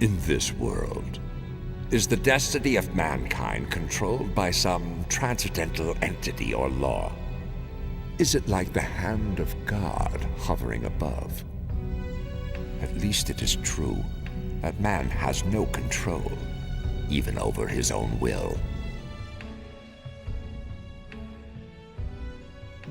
In this world, is the destiny of mankind controlled by some transcendental entity or law? Is it like the hand of God hovering above? At least it is true that man has no control, even over his own will.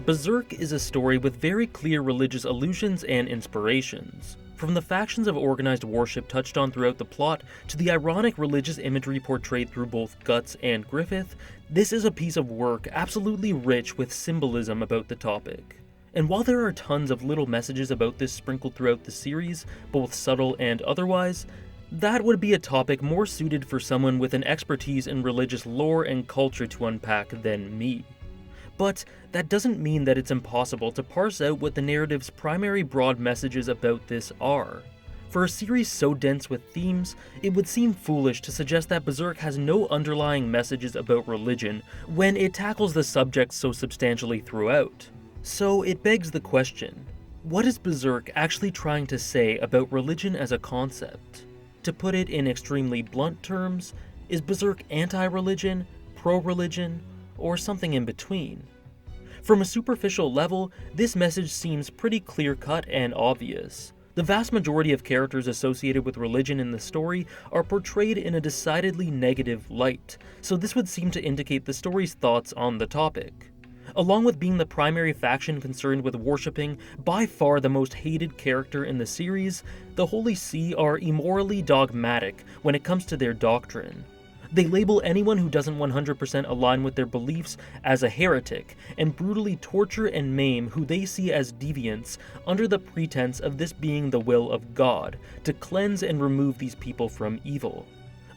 Berserk is a story with very clear religious allusions and inspirations. From the factions of organized worship touched on throughout the plot, to the ironic religious imagery portrayed through both Guts and Griffith, this is a piece of work absolutely rich with symbolism about the topic. And while there are tons of little messages about this sprinkled throughout the series, both subtle and otherwise, that would be a topic more suited for someone with an expertise in religious lore and culture to unpack than me. But that doesn't mean that it's impossible to parse out what the narrative's primary broad messages about this are. For a series so dense with themes, it would seem foolish to suggest that Berserk has no underlying messages about religion when it tackles the subject so substantially throughout. So it begs the question, what is Berserk actually trying to say about religion as a concept? To put it in extremely blunt terms, is Berserk anti-religion, pro-religion, or something in between? From a superficial level, this message seems pretty clear-cut and obvious. The vast majority of characters associated with religion in the story are portrayed in a decidedly negative light, so this would seem to indicate the story's thoughts on the topic. Along with being the primary faction concerned with worshipping by far the most hated character in the series, the Holy See are immorally dogmatic when it comes to their doctrine. They label anyone who doesn't 100% align with their beliefs as a heretic, and brutally torture and maim who they see as deviants under the pretense of this being the will of God, to cleanse and remove these people from evil.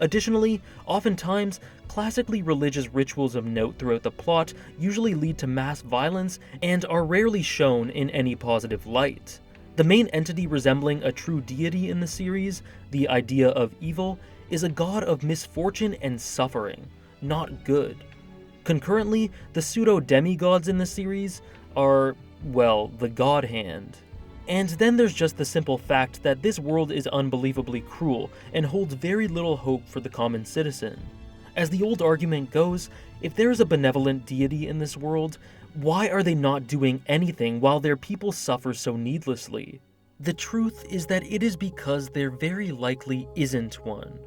Additionally, oftentimes, classically religious rituals of note throughout the plot usually lead to mass violence and are rarely shown in any positive light. The main entity resembling a true deity in the series, the idea of evil, is a god of misfortune and suffering, not good. Concurrently, the pseudo-demigods in the series are, well, the God Hand. And then there's just the simple fact that this world is unbelievably cruel and holds very little hope for the common citizen. As the old argument goes, if there is a benevolent deity in this world, why are they not doing anything while their people suffer so needlessly? The truth is that it is because there very likely isn't one.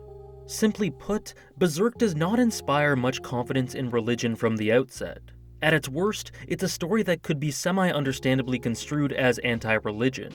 Simply put, Berserk does not inspire much confidence in religion from the outset. At its worst, it's a story that could be semi-understandably construed as anti-religion.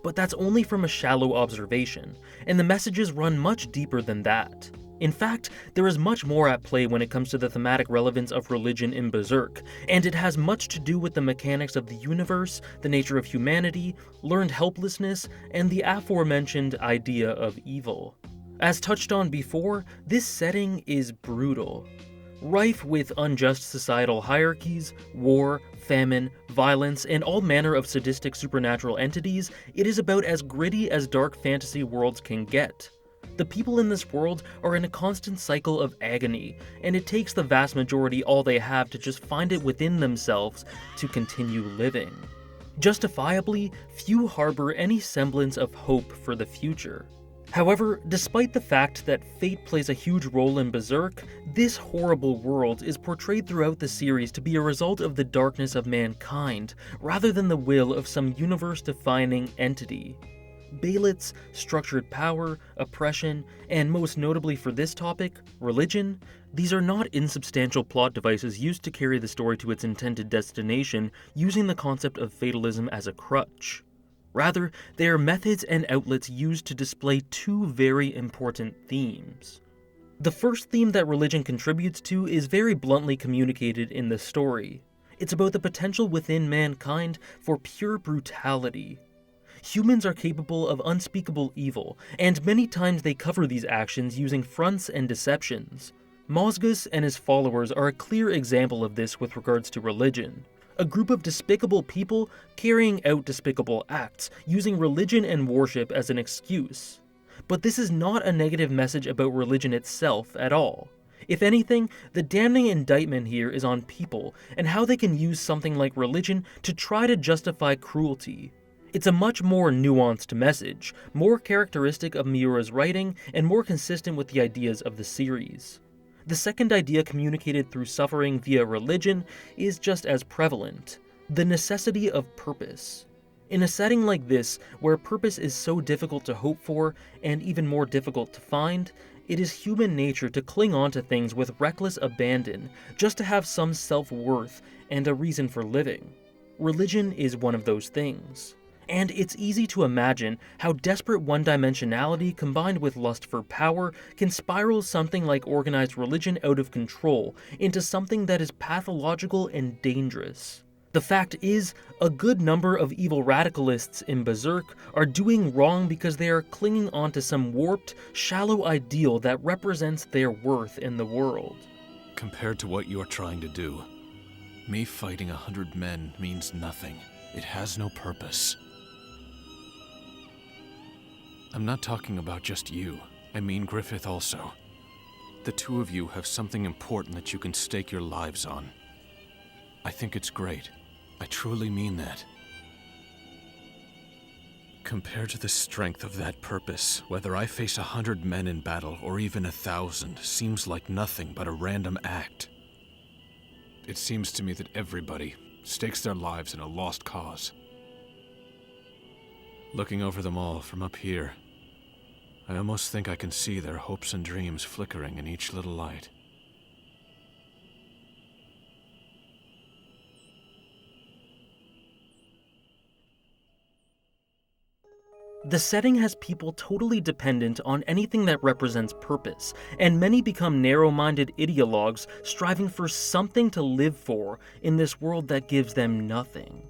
But that's only from a shallow observation, and the messages run much deeper than that. In fact, there is much more at play when it comes to the thematic relevance of religion in Berserk, and it has much to do with the mechanics of the universe, the nature of humanity, learned helplessness, and the aforementioned idea of evil. As touched on before, this setting is brutal. Rife with unjust societal hierarchies, war, famine, violence, and all manner of sadistic supernatural entities, it is about as gritty as dark fantasy worlds can get. The people in this world are in a constant cycle of agony, and it takes the vast majority all they have to just find it within themselves to continue living. Justifiably, few harbor any semblance of hope for the future. However, despite the fact that fate plays a huge role in Berserk, this horrible world is portrayed throughout the series to be a result of the darkness of mankind, rather than the will of some universe-defining entity. Baelitz, structured power, oppression, and most notably for this topic, religion, these are not insubstantial plot devices used to carry the story to its intended destination using the concept of fatalism as a crutch. Rather, they are methods and outlets used to display two very important themes. The first theme that religion contributes to is very bluntly communicated in the story. It's about the potential within mankind for pure brutality. Humans are capable of unspeakable evil, and many times they cover these actions using fronts and deceptions. Mozgus and his followers are a clear example of this with regards to religion. A group of despicable people carrying out despicable acts, using religion and worship as an excuse. But this is not a negative message about religion itself at all. If anything, the damning indictment here is on people and how they can use something like religion to try to justify cruelty. It's a much more nuanced message, more characteristic of Miura's writing, and more consistent with the ideas of the series. The second idea communicated through suffering via religion is just as prevalent: the necessity of purpose. In a setting like this, where purpose is so difficult to hope for, and even more difficult to find, it is human nature to cling on to things with reckless abandon, just to have some self-worth and a reason for living. Religion is one of those things. And it's easy to imagine how desperate one-dimensionality combined with lust for power can spiral something like organized religion out of control into something that is pathological and dangerous. The fact is, a good number of evil radicalists in Berserk are doing wrong because they are clinging onto some warped, shallow ideal that represents their worth in the world. Compared to what you're trying to do, me fighting 100 men means nothing. It has no purpose. I'm not talking about just you. I mean Griffith also. The two of you have something important that you can stake your lives on. I think it's great. I truly mean that. Compared to the strength of that purpose, whether I face 100 men in battle or even 1,000 seems like nothing but a random act. It seems to me that everybody stakes their lives in a lost cause. Looking over them all from up here, I almost think I can see their hopes and dreams flickering in each little light. The setting has people totally dependent on anything that represents purpose, and many become narrow-minded ideologues striving for something to live for in this world that gives them nothing.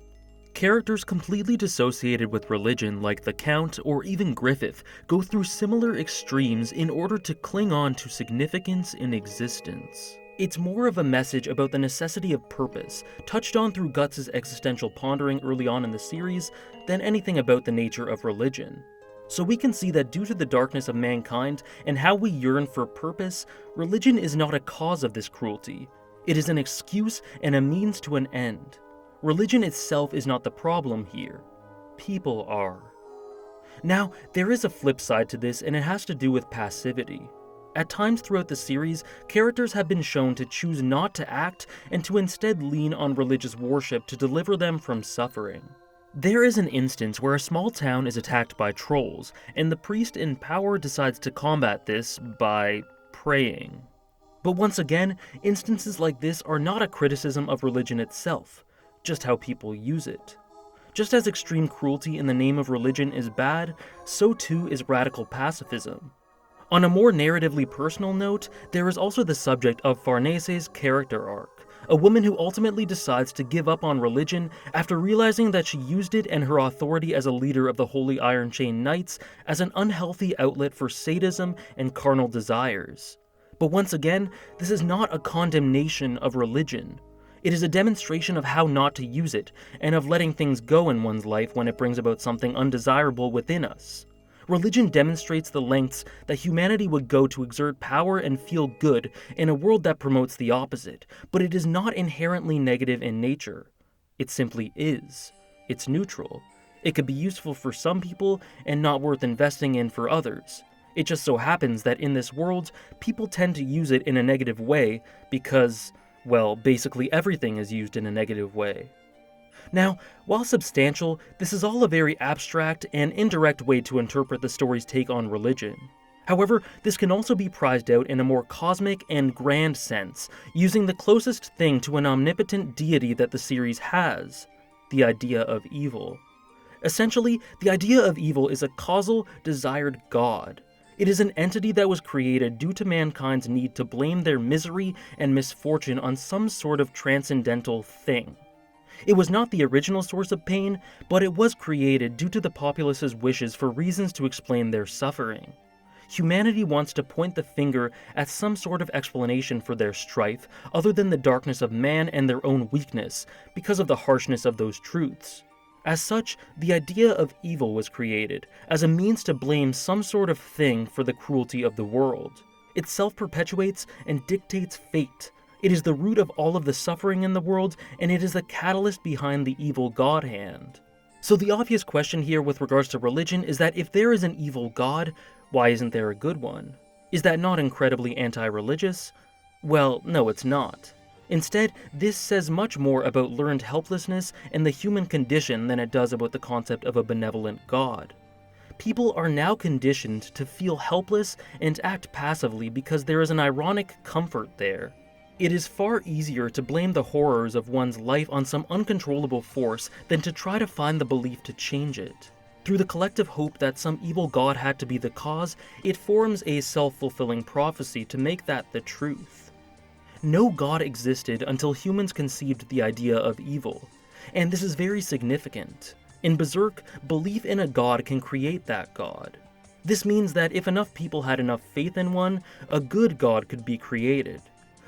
Characters completely dissociated with religion, like the Count or even Griffith, go through similar extremes in order to cling on to significance in existence. It's more of a message about the necessity of purpose, touched on through Guts' existential pondering early on in the series, than anything about the nature of religion. So we can see that due to the darkness of mankind and how we yearn for purpose, religion is not a cause of this cruelty. It is an excuse and a means to an end. Religion itself is not the problem here. People are. Now, there is a flip side to this, and it has to do with passivity. At times throughout the series, characters have been shown to choose not to act and to instead lean on religious worship to deliver them from suffering. There is an instance where a small town is attacked by trolls, and the priest in power decides to combat this by praying. But once again, instances like this are not a criticism of religion itself, just how people use it. Just as extreme cruelty in the name of religion is bad, so too is radical pacifism. On a more narratively personal note, there is also the subject of Farnese's character arc, a woman who ultimately decides to give up on religion after realizing that she used it and her authority as a leader of the Holy Iron Chain Knights as an unhealthy outlet for sadism and carnal desires. But once again, this is not a condemnation of religion. It is a demonstration of how not to use it, and of letting things go in one's life when it brings about something undesirable within us. Religion demonstrates the lengths that humanity would go to exert power and feel good in a world that promotes the opposite, but it is not inherently negative in nature. It simply is. It's neutral. It could be useful for some people and not worth investing in for others. It just so happens that in this world, people tend to use it in a negative way because, well, basically everything is used in a negative way. Now, while substantial, this is all a very abstract and indirect way to interpret the story's take on religion. However, this can also be prized out in a more cosmic and grand sense, using the closest thing to an omnipotent deity that the series has, the idea of evil. Essentially, the idea of evil is a causal, desired god. It is an entity that was created due to mankind's need to blame their misery and misfortune on some sort of transcendental thing. It was not the original source of pain, but it was created due to the populace's wishes for reasons to explain their suffering. Humanity wants to point the finger at some sort of explanation for their strife, other than the darkness of man and their own weakness, because of the harshness of those truths. As such, the idea of evil was created, as a means to blame some sort of thing for the cruelty of the world. It self-perpetuates and dictates fate. It is the root of all of the suffering in the world, and it is the catalyst behind the evil God hand. So the obvious question here with regards to religion is that if there is an evil god, why isn't there a good one? Is that not incredibly anti-religious? Well, no, it's not. Instead, this says much more about learned helplessness and the human condition than it does about the concept of a benevolent god. People are now conditioned to feel helpless and act passively because there is an ironic comfort there. It is far easier to blame the horrors of one's life on some uncontrollable force than to try to find the belief to change it. Through the collective hope that some evil god had to be the cause, it forms a self-fulfilling prophecy to make that the truth. No god existed until humans conceived the idea of evil, and this is very significant. In Berserk, belief in a god can create that god. This means that if enough people had enough faith in one, a good god could be created.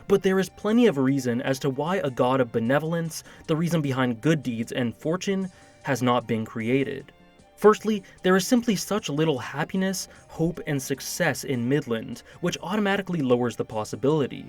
But there is plenty of reason as to why a god of benevolence, the reason behind good deeds and fortune, has not been created. Firstly, there is simply such little happiness, hope, and success in Midland, which automatically lowers the possibility.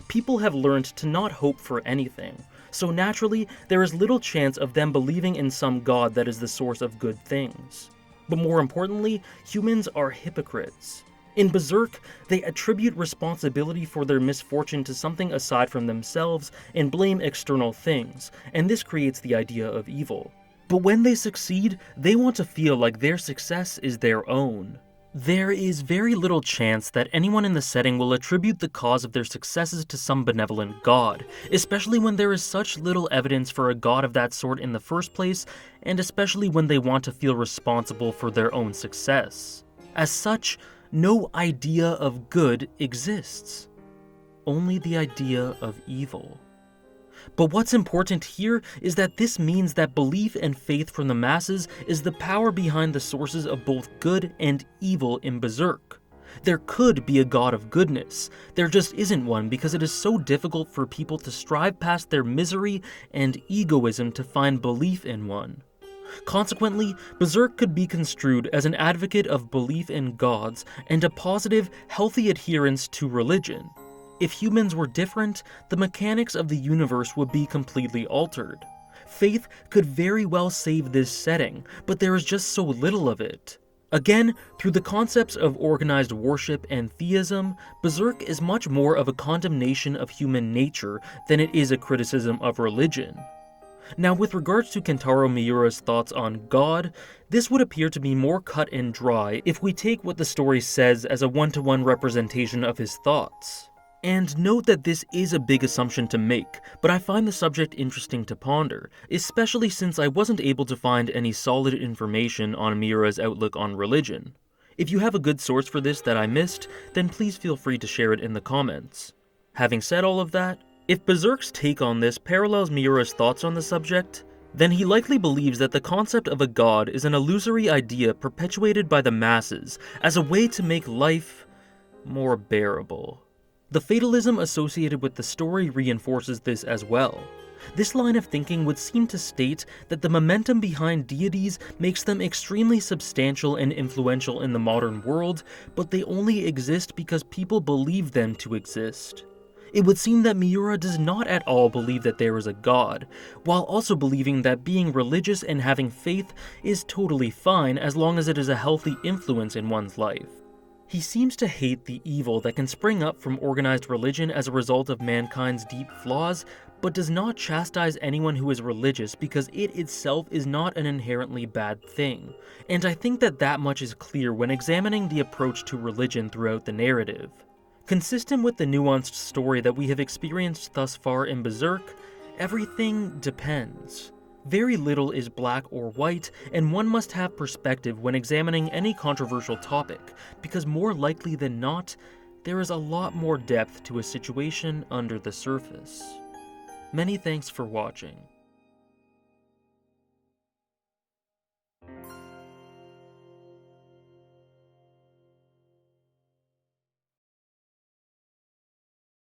People have learned to not hope for anything, so naturally, there is little chance of them believing in some god that is the source of good things. But more importantly, humans are hypocrites. In Berserk, they attribute responsibility for their misfortune to something aside from themselves and blame external things, and this creates the idea of evil. But when they succeed, they want to feel like their success is their own. There is very little chance that anyone in the setting will attribute the cause of their successes to some benevolent god, especially when there is such little evidence for a god of that sort in the first place, and especially when they want to feel responsible for their own success. As such, no idea of good exists. Only the idea of evil. But what's important here is that this means that belief and faith from the masses is the power behind the sources of both good and evil in Berserk. There could be a god of goodness, there just isn't one because it is so difficult for people to strive past their misery and egoism to find belief in one. Consequently, Berserk could be construed as an advocate of belief in gods and a positive, healthy adherence to religion. If humans were different, the mechanics of the universe would be completely altered. Faith could very well save this setting, but there is just so little of it. Again, through the concepts of organized worship and theism, Berserk is much more of a condemnation of human nature than it is a criticism of religion. Now, with regards to Kentaro Miura's thoughts on God, this would appear to be more cut and dry if we take what the story says as a one-to-one representation of his thoughts. And note that this is a big assumption to make, but I find the subject interesting to ponder, especially since I wasn't able to find any solid information on Miura's outlook on religion. If you have a good source for this that I missed, then please feel free to share it in the comments. Having said all of that, if Berserk's take on this parallels Miura's thoughts on the subject, then he likely believes that the concept of a god is an illusory idea perpetuated by the masses as a way to make life more bearable. The fatalism associated with the story reinforces this as well. This line of thinking would seem to state that the momentum behind deities makes them extremely substantial and influential in the modern world, but they only exist because people believe them to exist. It would seem that Miura does not at all believe that there is a god, while also believing that being religious and having faith is totally fine as long as it is a healthy influence in one's life. He seems to hate the evil that can spring up from organized religion as a result of mankind's deep flaws, but does not chastise anyone who is religious because it itself is not an inherently bad thing. And I think that much is clear when examining the approach to religion throughout the narrative. Consistent with the nuanced story that we have experienced thus far in Berserk, everything depends. Very little is black or white, and one must have perspective when examining any controversial topic, because more likely than not, there is a lot more depth to a situation under the surface. Many thanks for watching.